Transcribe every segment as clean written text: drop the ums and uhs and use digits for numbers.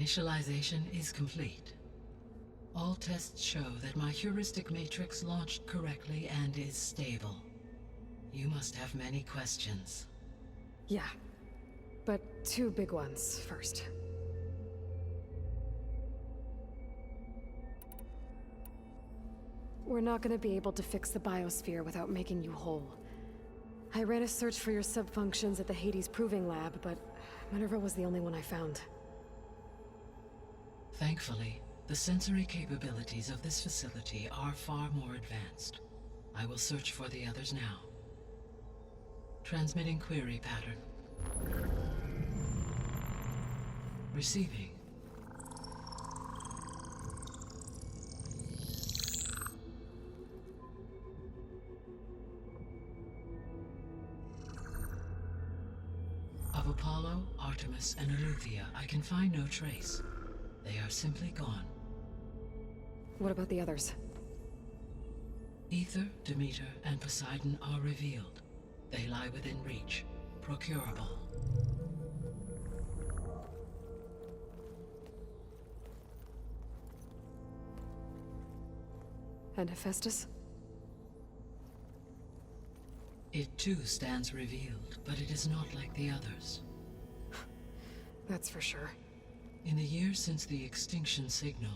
Initialization is complete. All tests show that my heuristic matrix launched correctly and is stable. You must have many questions. Yeah, but two big ones first. We're not gonna be able to fix the biosphere without making you whole. I ran a search for your subfunctions at the Hades Proving Lab, but Minerva was the only one I found. Thankfully, the sensory capabilities of this facility are far more advanced. I will search for the others now. Transmitting query pattern. Receiving. Of Apollo, Artemis, and Eleuthia, I can find no trace. They are simply gone. What about the others? Aether, Demeter, and Poseidon are revealed. They lie within reach, procurable. And Hephaestus? It too stands revealed, but it is not like the others. That's for sure. In the years since the extinction signal,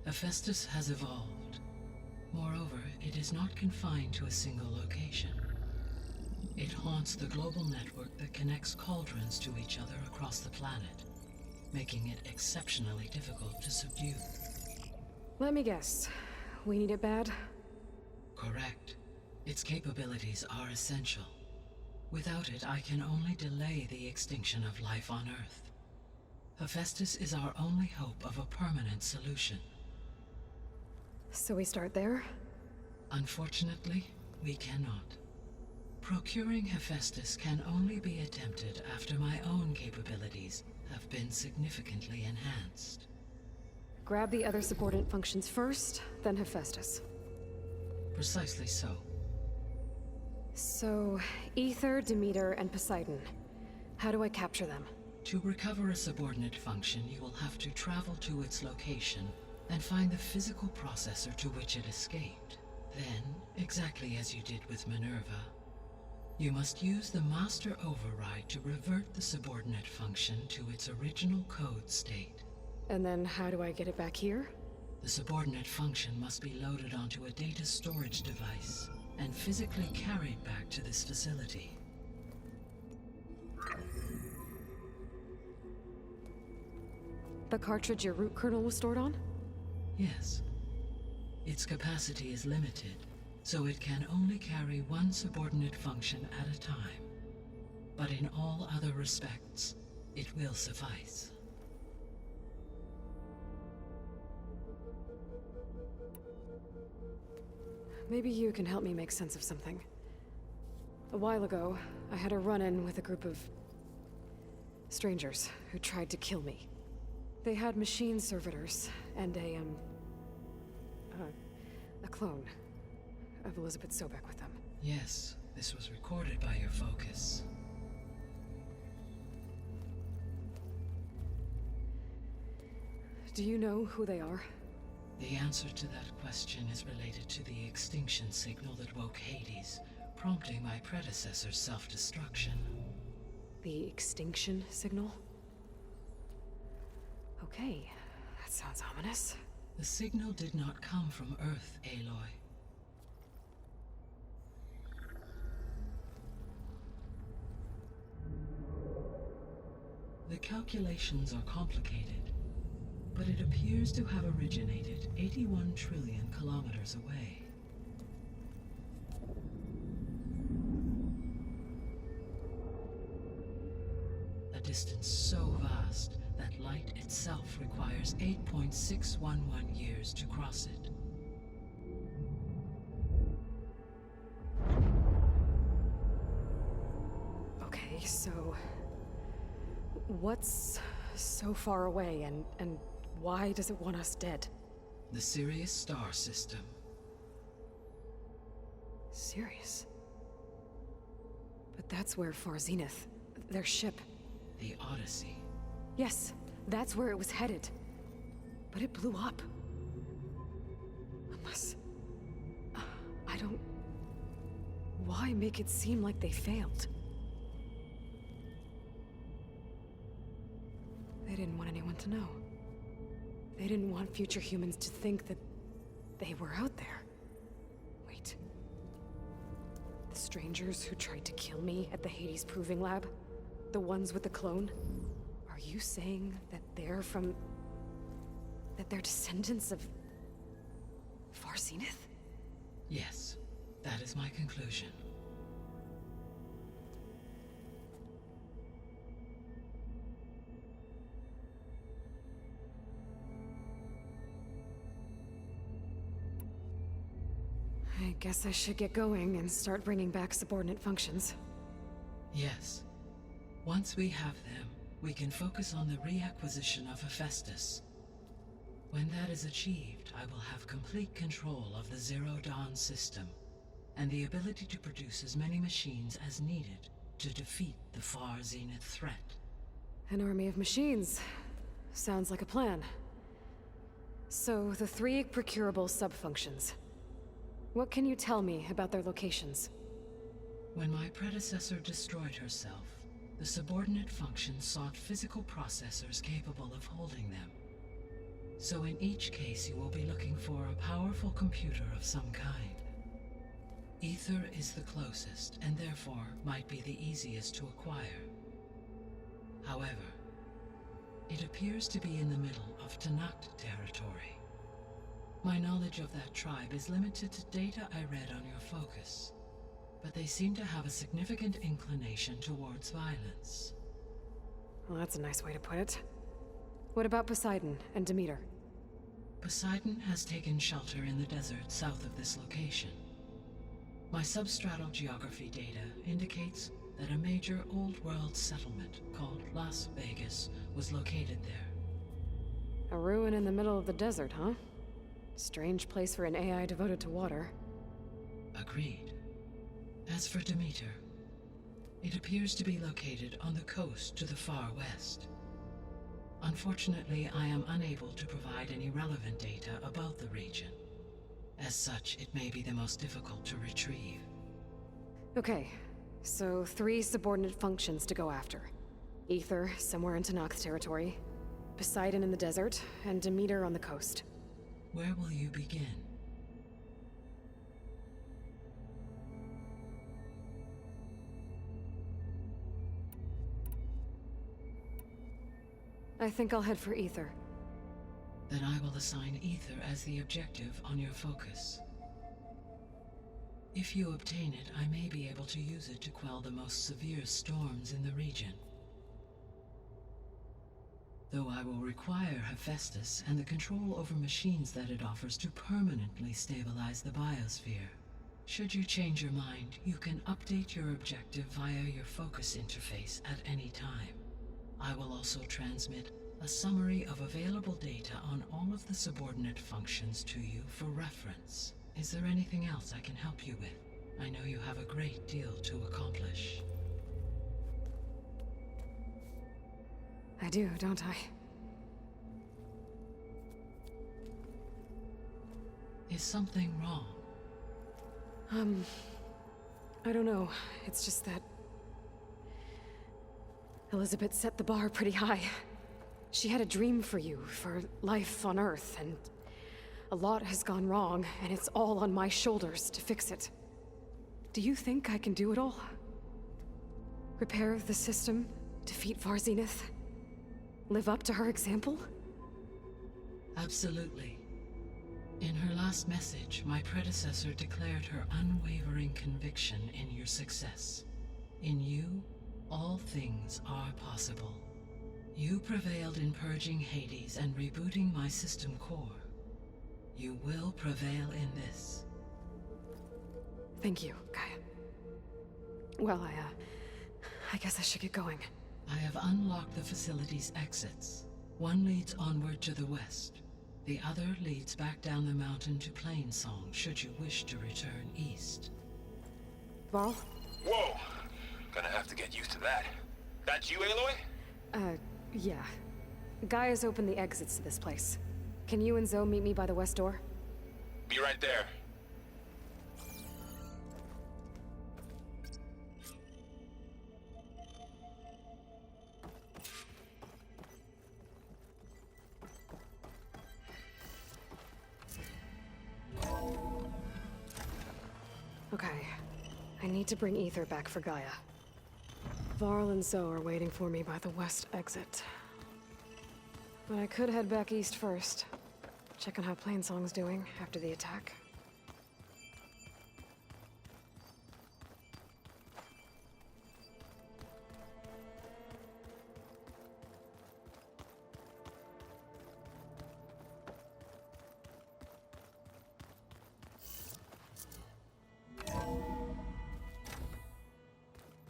Hephaestus has evolved. Moreover, it is not confined to a single location. It haunts the global network that connects cauldrons to each other across the planet, making it exceptionally difficult to subdue. Let me guess. We need it bad? Correct. Its capabilities are essential. Without it, I can only delay the extinction of life on Earth. Hephaestus is our only hope of a permanent solution. So we start there? Unfortunately, we cannot. Procuring Hephaestus can only be attempted after my own capabilities have been significantly enhanced. Grab the other subordinate functions first, then Hephaestus. Precisely so. So, Aether, Demeter, and Poseidon. How do I capture them? To recover a subordinate function, you will have to travel to its location and find the physical processor to which it escaped. Then, exactly as you did with Minerva, you must use the master override to revert the subordinate function to its original code state. And then how do I get it back here? The subordinate function must be loaded onto a data storage device and physically carried back to this facility. The cartridge your root kernel was stored on? Yes. Its capacity is limited, so it can only carry one subordinate function at a time. But in all other respects, it will suffice. Maybe you can help me make sense of something. A while ago, I had a run-in with a group of strangers who tried to kill me. They had machine servitors and a clone of Elizabeth Sobek with them. Yes, this was recorded by your focus. Do you know who they are? The answer to that question is related to the extinction signal that woke Hades, prompting my predecessor's self-destruction. The extinction signal? Okay, that sounds ominous. The signal did not come from Earth, Aloy. The calculations are complicated, but it appears to have originated 81 trillion kilometers away. A distance so vast that light itself requires 8.611 years to cross it. Okay, so what's so far away and why does it want us dead? The Sirius star system. Sirius? But that's where Far Zenith, their ship. The Odyssey. Yes, That's where it was headed. But it blew up. Unless... I don't... Why make it seem like they failed? They didn't want anyone to know. They didn't want future humans to think that they were out there. Wait. The strangers who tried to kill me at the Hades Proving Lab? The ones with the clone? Are you saying that they're from... that they're descendants of... Far Zenith? Yes, that is my conclusion. I guess I should get going and start bringing back subordinate functions. Yes. Once we have them, we can focus on the reacquisition of Hephaestus. When that is achieved, I will have complete control of the Zero Dawn system, and the ability to produce as many machines as needed to defeat the Far Zenith threat. An army of machines. Sounds like a plan. So, the 3 procurable sub-functions. What can you tell me about their locations? When my predecessor destroyed herself, the subordinate functions sought physical processors capable of holding them. So in each case you will be looking for a powerful computer of some kind. Ether is the closest, and therefore might be the easiest to acquire. However, it appears to be in the middle of Tenakth territory. My knowledge of that tribe is limited to data I read on your focus, but they seem to have a significant inclination towards violence. Well, that's a nice way to put it. What about Poseidon and Demeter? Poseidon has taken shelter in the desert south of this location. My substratal geography data indicates that a major old-world settlement called Las Vegas was located there. A ruin in the middle of the desert, huh? Strange place for an AI devoted to water. Agreed. As for Demeter, it appears to be located on the coast to the far west. Unfortunately, I am unable to provide any relevant data about the region. As such, it may be the most difficult to retrieve. Okay, so 3 subordinate functions to go after. Ether, somewhere in Tenakth territory. Poseidon in the desert, and Demeter on the coast. Where will you begin? I think I'll head for Ether. Then I will assign Ether as the objective on your focus. If you obtain it, I may be able to use it to quell the most severe storms in the region. Though I will require Hephaestus and the control over machines that it offers to permanently stabilize the biosphere. Should you change your mind, you can update your objective via your focus interface at any time. I will also transmit a summary of available data on all of the subordinate functions to you for reference. Is there anything else I can help you with? I know you have a great deal to accomplish. I do, don't I? Is something wrong? I don't know. It's just that... Elizabeth set the bar pretty high. She had a dream for you, for life on Earth, and a lot has gone wrong, and it's all on my shoulders to fix it. Do you think I can do it all? Repair the system, defeat Far Zenith, live up to her example? Absolutely. In her last message, my predecessor declared her unwavering conviction in your success. In you, all things are possible. You prevailed in purging Hades and rebooting my system core. You will prevail in this. Thank you, Gaia. Well, I guess I should get going. I have unlocked the facility's exits. One leads onward to the west. The other leads back down the mountain to Plainsong, should you wish to return east. Varl? Whoa! Gonna have to get used to that. That's you, Aloy? Yeah. Gaia's opened the exits to this place. Can you and Zoe meet me by the west door? Be right there. Okay. I need to bring Ether back for Gaia. Varl and Zoe are waiting for me by the west exit. But I could head back east first. Check on how Plainsong's doing after the attack.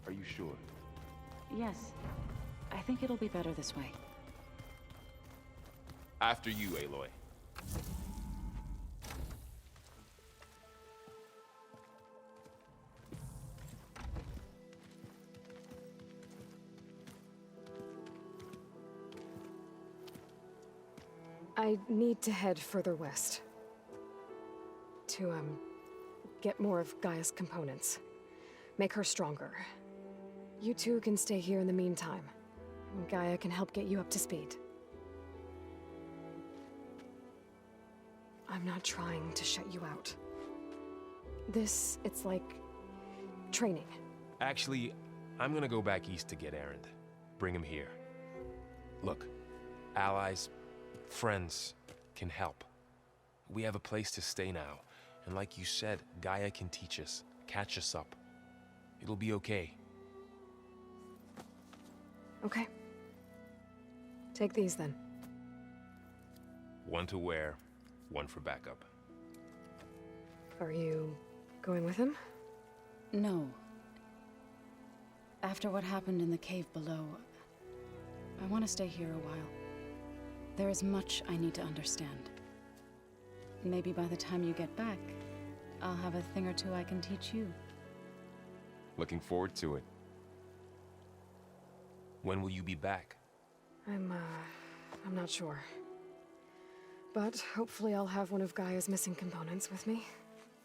Are you sure? Yes. I think it'll be better this way. After you, Aloy. I need to head further west. To, get more of Gaia's components. Make her stronger. You two can stay here in the meantime. Gaia can help get you up to speed. I'm not trying to shut you out. It's like... training. Actually, I'm gonna go back east to get Erend. Bring him here. Look, allies, friends can help. We have a place to stay now, and like you said, Gaia can teach us, catch us up. It'll be okay. Okay. Take these then. One to wear, one for backup. Are you going with him? No. After what happened in the cave below, I want to stay here a while. There is much I need to understand. Maybe by the time you get back, I'll have a thing or two I can teach you. Looking forward to it. When will you be back? I'm not sure. But hopefully I'll have one of Gaia's missing components with me.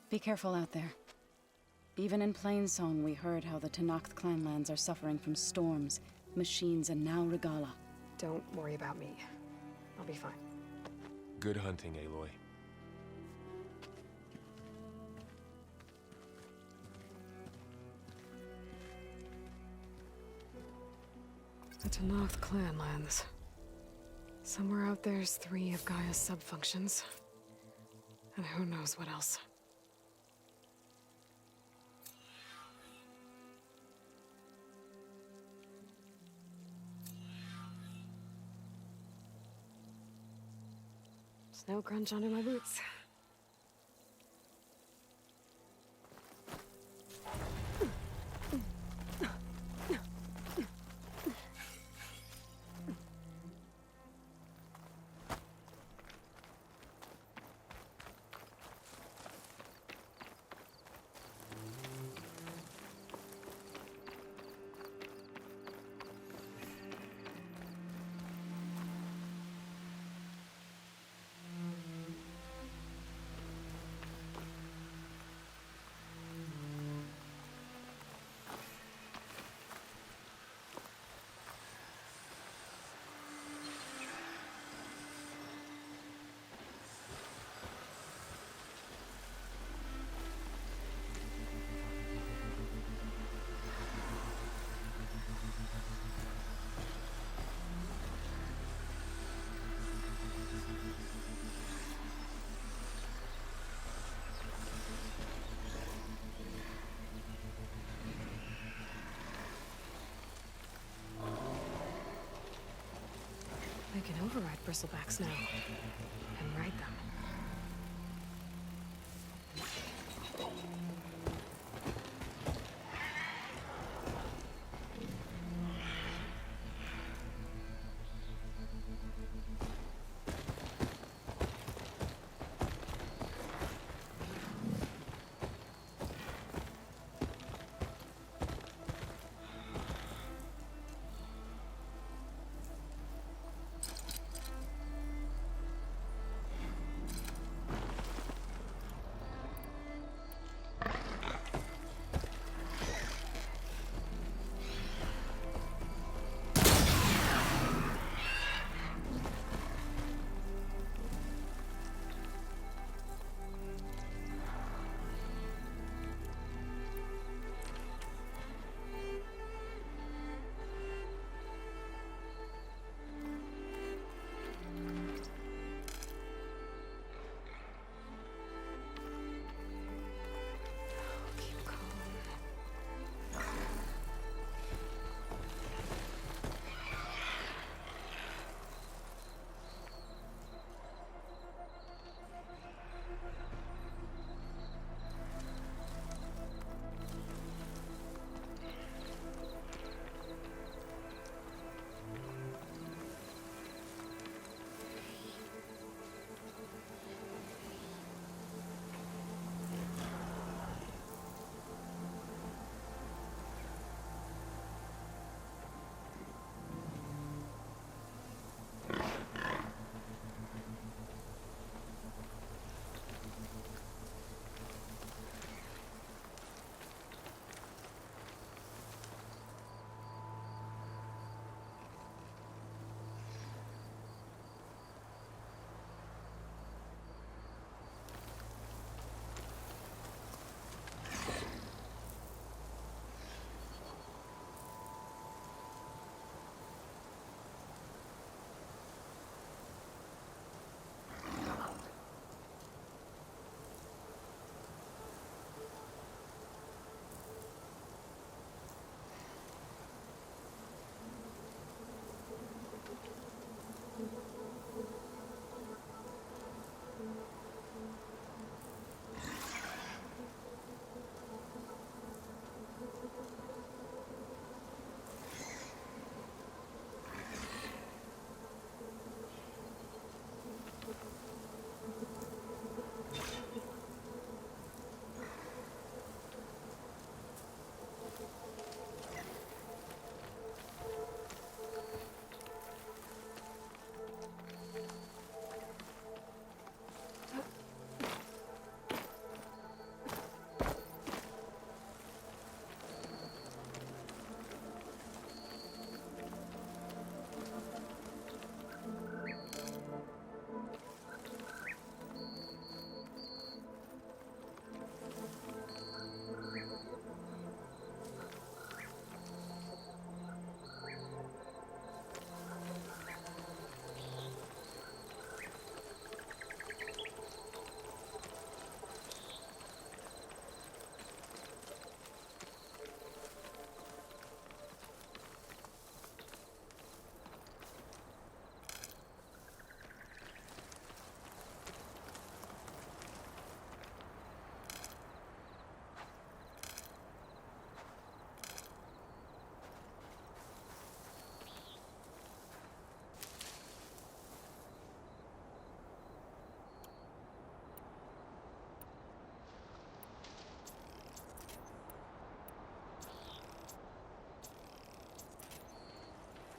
Be careful out there. Even in Plainsong, we heard how the Tenakth clanlands are suffering from storms, machines, and now Regalla. Don't worry about me. I'll be fine. Good hunting, Aloy. The Tenakth clanlands. Somewhere out there's 3 of Gaia's subfunctions. And who knows what else. Snow crunch under my boots. I can override bristlebacks now, and ride them.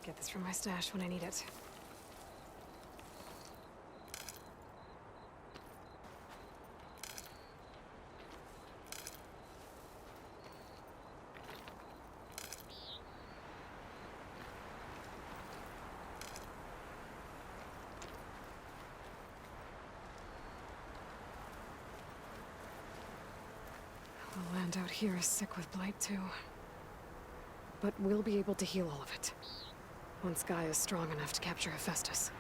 Get this from my stash when I need it. The land out here is sick with blight too. But we'll be able to heal all of it. Once Gaia is strong enough to capture Hephaestus.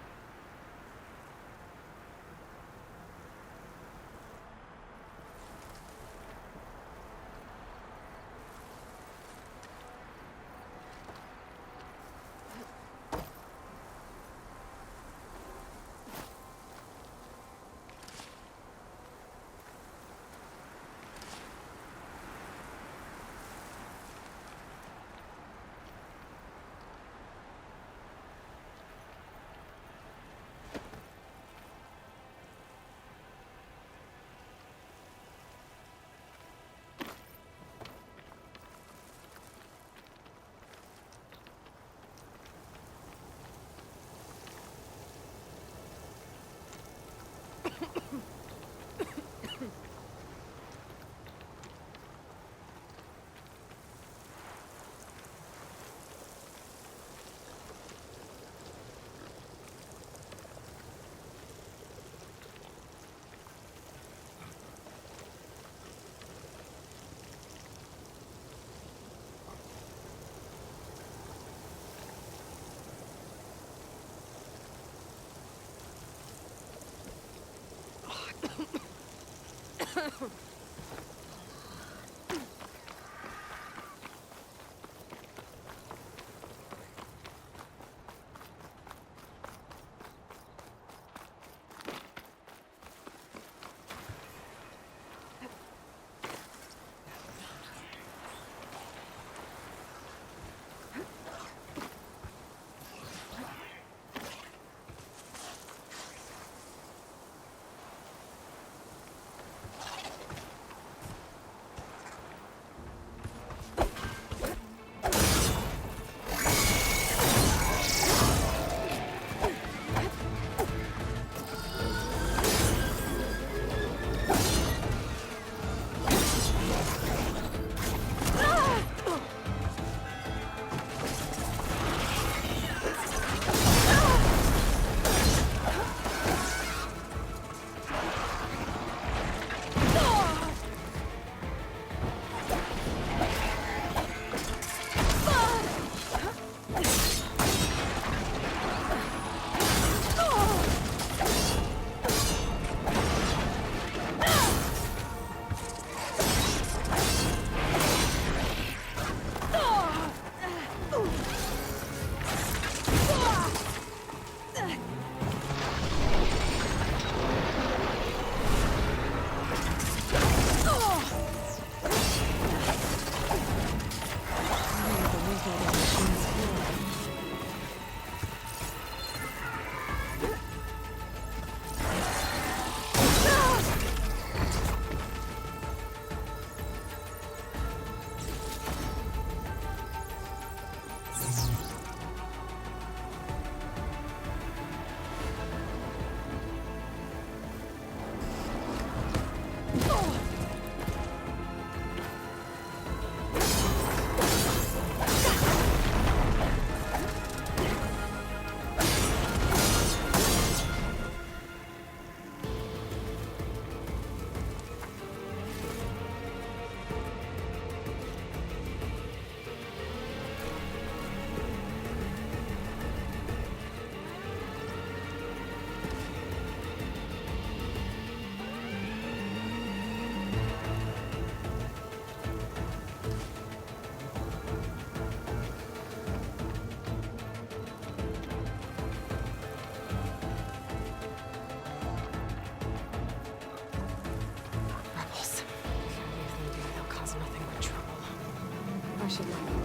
I should let them.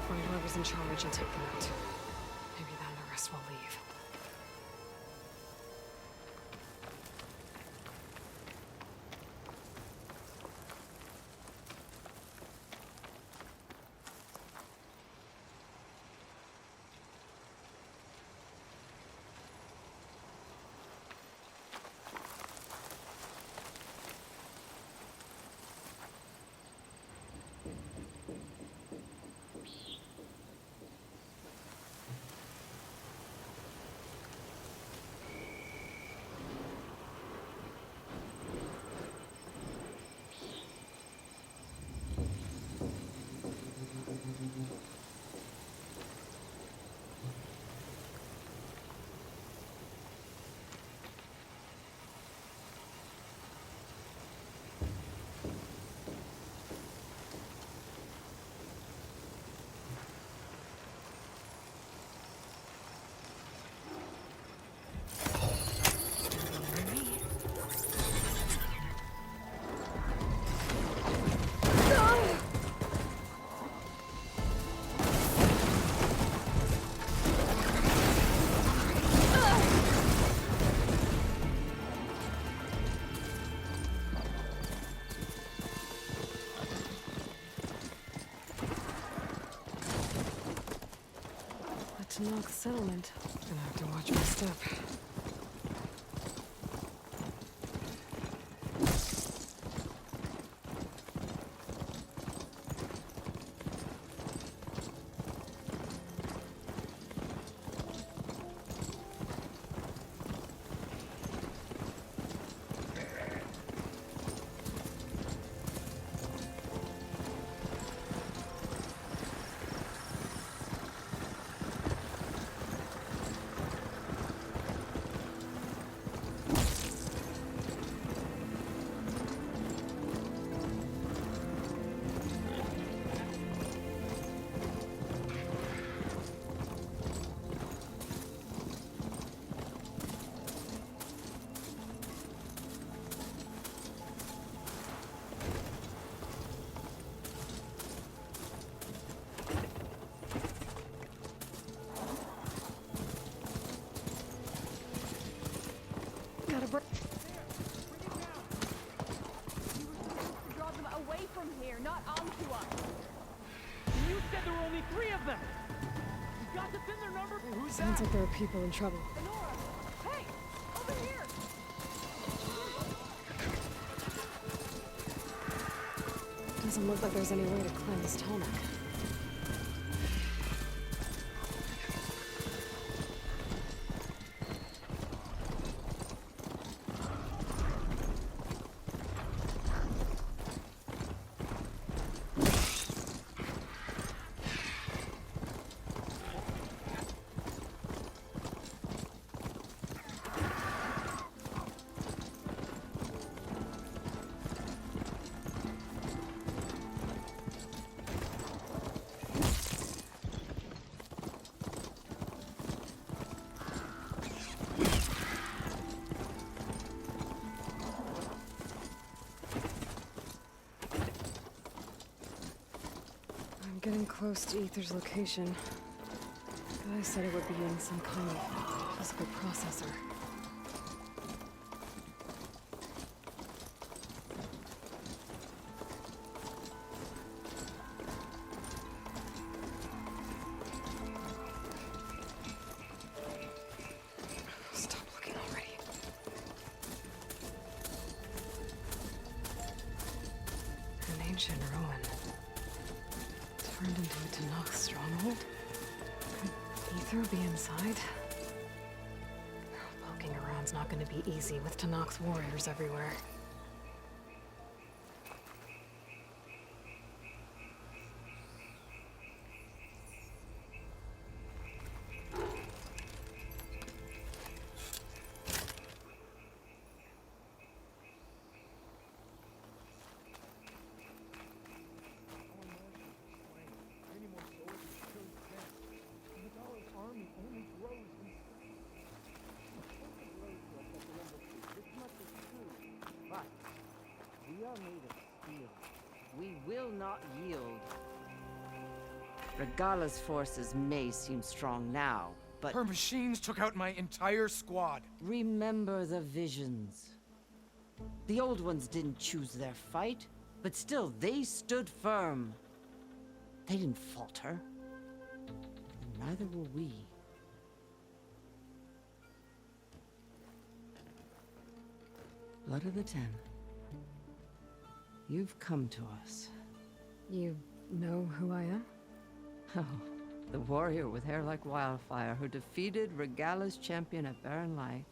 Find whoever's in charge and take them out. Maybe then the rest will leave. Tenok settlement. Gonna have to watch my step. Gotta break. Draw them away from here, not onto us. You said there were only 3 of them! You got to thin their number? Who's Sounds like there are people in trouble. Nora! Hey! Over here! Doesn't look like there's any way to cleanse Tomek. I'm getting close to Aether's location. Guy said it would be in some kind of physical processor. Stop looking already. An ancient ruin. Turned into a Tenok stronghold? Could Aether be inside? Poking around's not gonna be easy with Tenok's warriors everywhere. But we are made of steel. We will not yield. Regala's forces may seem strong now, but Her machines took out my entire squad. remember the visions. The old ones didn't choose their fight, but still they stood firm. They didn't falter. And neither will we. Blood of the Ten. You've come to us. You know who I am? Oh, the warrior with hair like wildfire who defeated Regala's champion at Barren Light.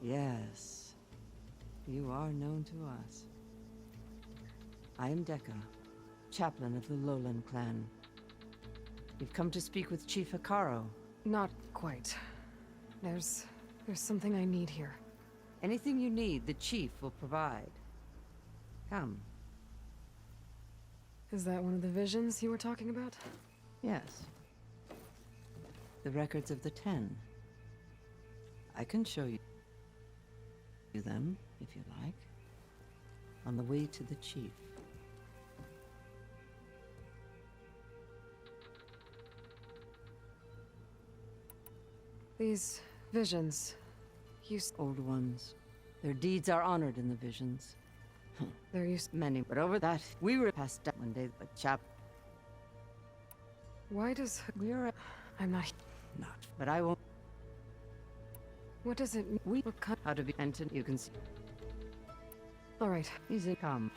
Yes, you are known to us. I am Dekka, chaplain of the Lowland clan. You've come to speak with Chief Hikaru. Not quite. There's something I need here. Anything you need, the chief will provide. Come. Is that one of the visions you were talking about? Yes. The records of the Ten. I can show you them, if you like, on the way to the chief. These visions, Old ones. Their deeds are honored in the visions. they're used. Many, but over that, we were passed down one day, but chap. Why does... We're I'm not. Not. But I won't. What does it mean? We will cut how to be Anton. You can see. All right. Easy come.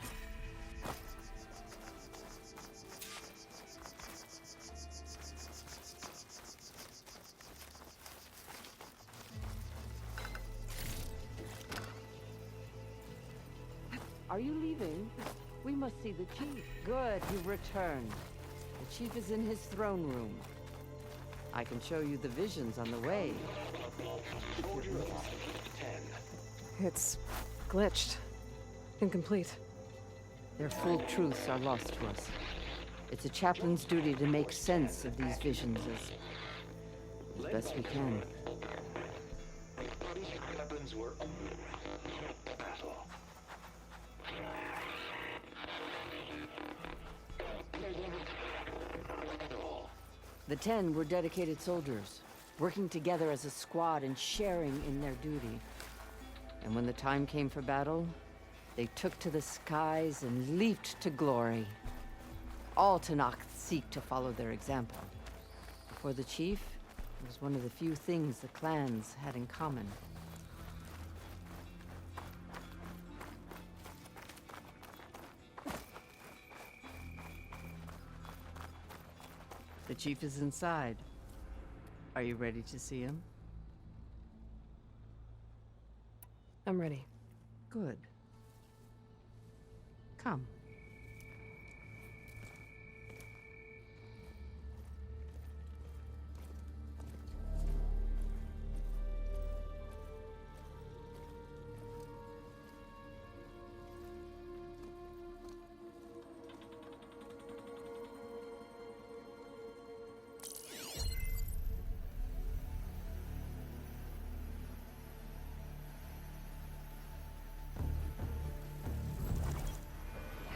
Are you leaving? We must see the chief. Good, you've returned. The chief is in his throne room. I can show you the visions on the way. It's glitched. Incomplete. Their full truths are lost to us. It's a chaplain's duty to make sense of these visions as best we can. Weapons were battle. The 10 were dedicated soldiers, working together as a squad and sharing in their duty. And when the time came for battle, they took to the skies and leaped to glory. All Tenakth seek to follow their example. For the chief, it was one of the few things the clans had in common. The chief is inside. Are you ready to see him? I'm ready. Good. Come.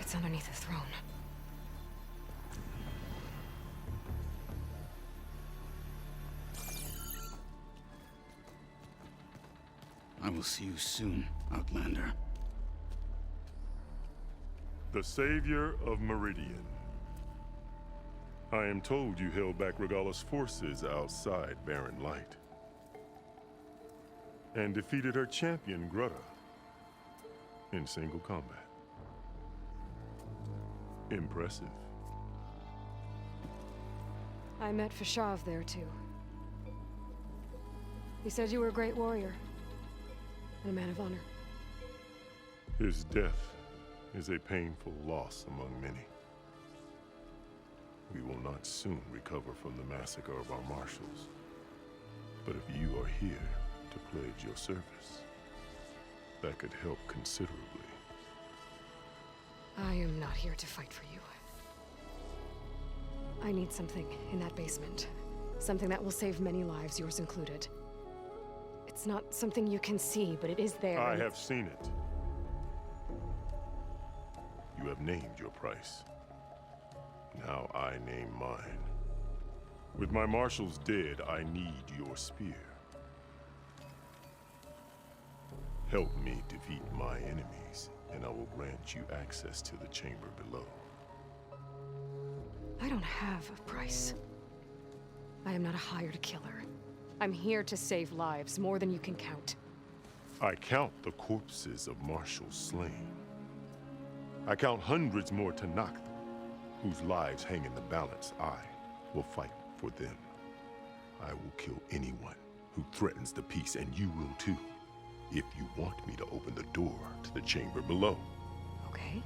It's underneath the throne. I will see you soon, Outlander. The savior of Meridian. I am told you held back Regalla's forces outside Barren Light. And defeated her champion, Grutta, in single combat. Impressive. I met Fashav there, too. He said you were a great warrior. And a man of honor. His death is a painful loss among many. We will not soon recover from the massacre of our marshals. But if you are here to pledge your service, that could help considerably. I am not here to fight for you. I need something in that basement. Something that will save many lives, yours included. It's not something you can see, but it is there. I have seen it. You have named your price. Now I name mine. With my marshals dead, I need your spear. Help me defeat my enemies, and I will grant you access to the chamber below. I don't have a price. I am not a hired killer. I'm here to save lives, more than you can count. I count the corpses of marshals slain. I count hundreds more Tenakth, whose lives hang in the balance. I will fight for them. I will kill anyone who threatens the peace, and you will too, if you want me to open the door to the chamber below. Okay.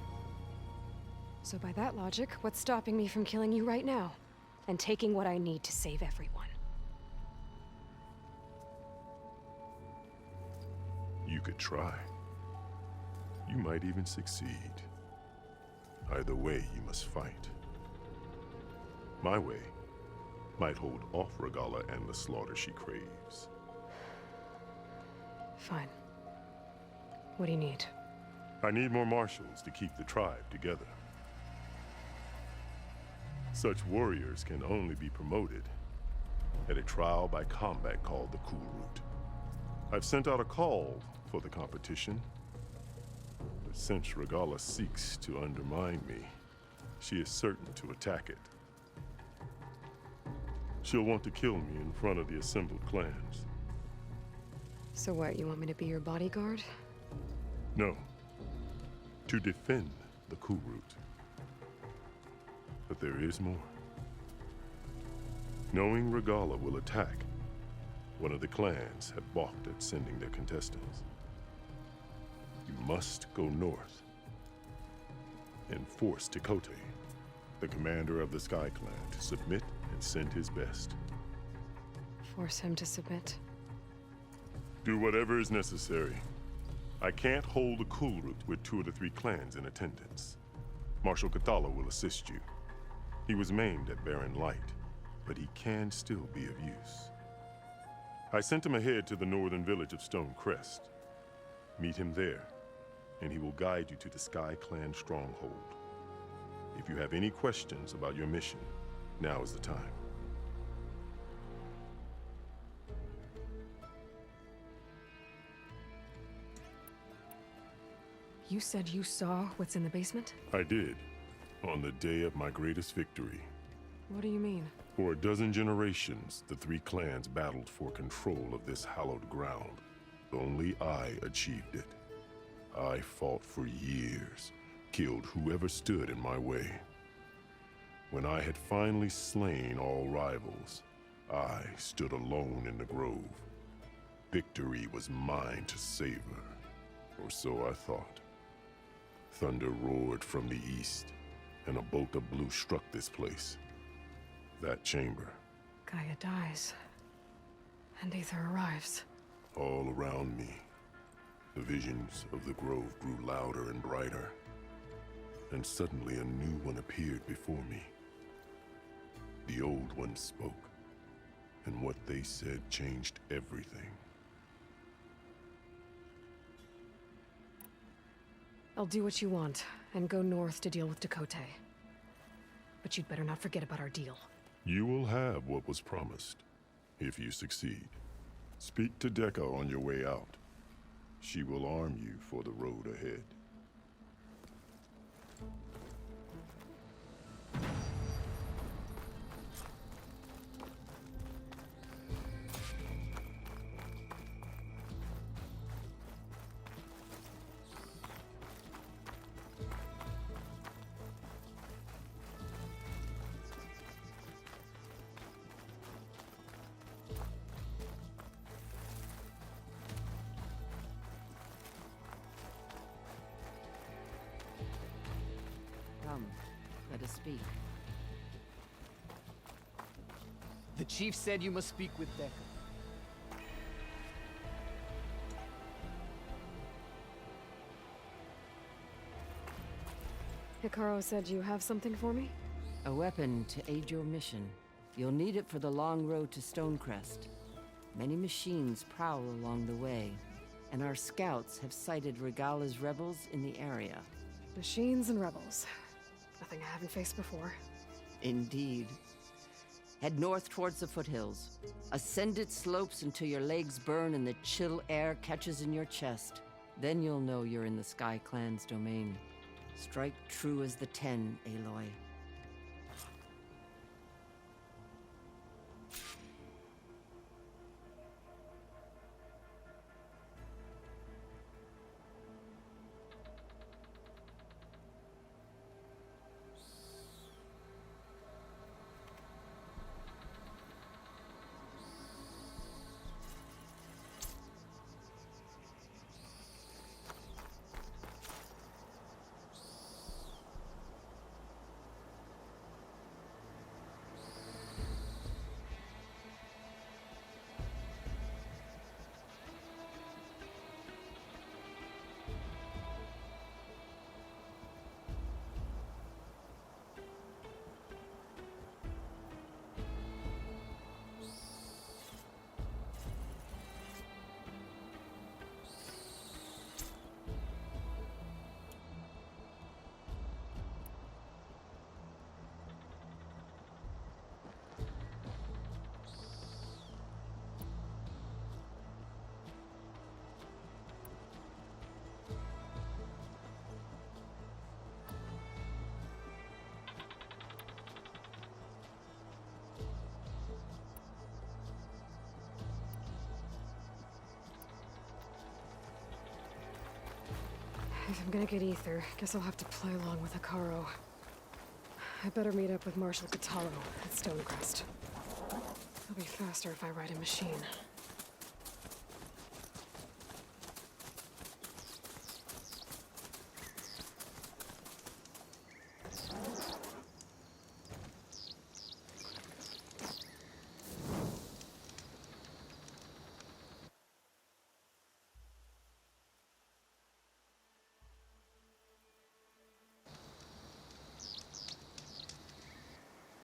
So by that logic, what's stopping me from killing you right now? And taking what I need to save everyone? You could try. You might even succeed. Either way, you must fight. My way might hold off Regalla and the slaughter she craves. Fine. What do you need? I need more marshals to keep the tribe together. Such warriors can only be promoted at a trial by combat called the Kulrut. I've sent out a call for the competition, but since Regalla seeks to undermine me, she is certain to attack it. She'll want to kill me in front of the assembled clans. So what, you want me to be your bodyguard? No. To defend the Kulrut. But there is more. Knowing Regalla will attack, one of the clans had balked at sending their contestants. You must go north and force Tekote, the commander of the Sky Clan, to submit and send his best. Force him to submit? Do whatever is necessary. I can't hold the Kulrut with 2 of the 3 clans in attendance. Marshal Cathala will assist you. He was maimed at Barren Light, but he can still be of use. I sent him ahead to the northern village of Stone Crest. Meet him there, and he will guide you to the Sky Clan stronghold. If you have any questions about your mission, now is the time. You said you saw what's in the basement? I did, on the day of my greatest victory. What do you mean? For a dozen generations, the 3 clans battled for control of this hallowed ground. Only I achieved it. I fought for years, killed whoever stood in my way. When I had finally slain all rivals, I stood alone in the grove. Victory was mine to savor, or so I thought. Thunder roared from the east, and a bolt of blue struck this place. That chamber. Gaia dies. And Aether arrives. All around me, the visions of the grove grew louder and brighter. And suddenly a new one appeared before me. The old one spoke, and what they said changed everything. I'll do what you want, and go north to deal with Tekote. But you'd better not forget about our deal. You will have what was promised, if you succeed. Speak to Dekka on your way out. She will arm you for the road ahead. Come, let us speak. The chief said you must speak with Dekka. Hikaru said you have something for me? A weapon to aid your mission. You'll need it for the long road to Stonecrest. Many machines prowl along the way, and our scouts have sighted Regalla's rebels in the area. Machines and rebels. Nothing I haven't faced before. Indeed. Head north towards the foothills. Ascend its slopes until your legs burn and the chill air catches in your chest. Then you'll know you're in the Sky Clan's domain. Strike true as the 10, Aloy. If I'm gonna get ether, guess I'll have to play along with Hikaru. I better meet up with Marshal Kataro at Stonecrest. It'll be faster if I ride a machine.